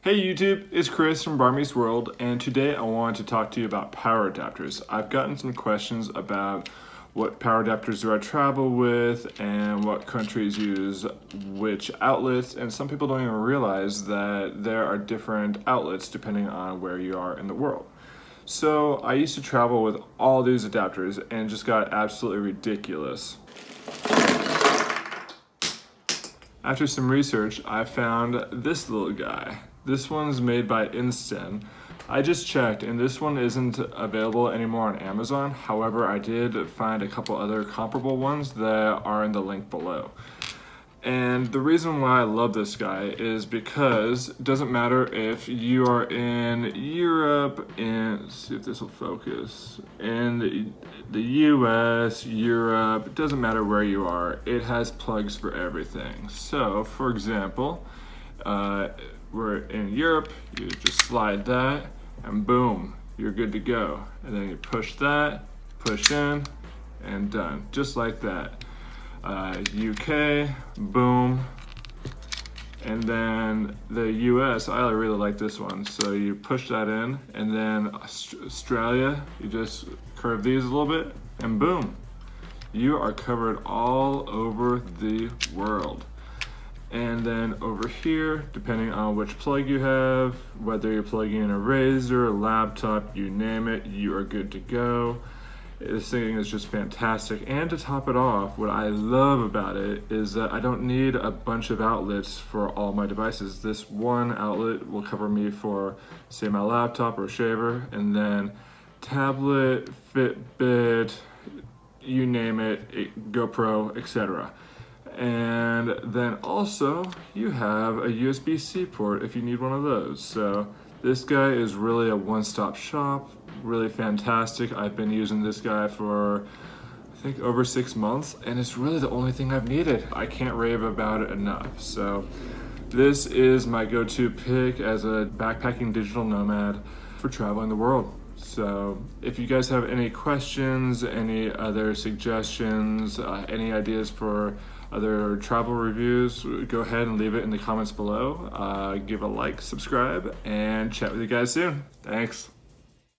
Hey YouTube, it's Chris from Barmy's World, and today I wanted to talk to you about power adapters. I've gotten some questions about what power adapters do I travel with and what countries use which outlets, and some people don't even realize that there are different outlets depending on where you are in the world. So I used to travel with all these adapters and just got absolutely ridiculous. After some research, I found this little guy. This one's made by Insten. I just checked and this one isn't available anymore on Amazon. However, I did find a couple other comparable ones that are in the link below. And the reason why I love this guy is because it doesn't matter if you are in Europe, let's see if this will focus, in the US, Europe, it doesn't matter where you are, it has plugs for everything. So, for example, we're in Europe, you just slide that, and boom, you're good to go. And then you push that, push in, and done, just like that. UK, boom, and then the US, I really like this one. So you push that in, and then Australia, you just curve these a little bit, and boom, you are covered all over the world. And then over here, depending on which plug you have, whether you're plugging in a Razr, a laptop, you name it, you are good to go. This thing is just fantastic. And to top it off, what I love about it is that I don't need a bunch of outlets for all my devices. This one outlet will cover me for, say, my laptop or shaver, and then tablet, Fitbit, you name it, GoPro, etc. And then also you have a USB-C port if you need one of those. So this guy is really a one-stop shop, really fantastic. I've been using this guy for I think over 6 months, and it's really the only thing I've needed. I can't rave about it enough. So this is my go-to pick as a backpacking digital nomad for traveling the world. So if you guys have any questions, any other suggestions, any ideas for other travel reviews, go ahead and leave it in the comments below. Give a like, subscribe, and chat with you guys soon. Thanks.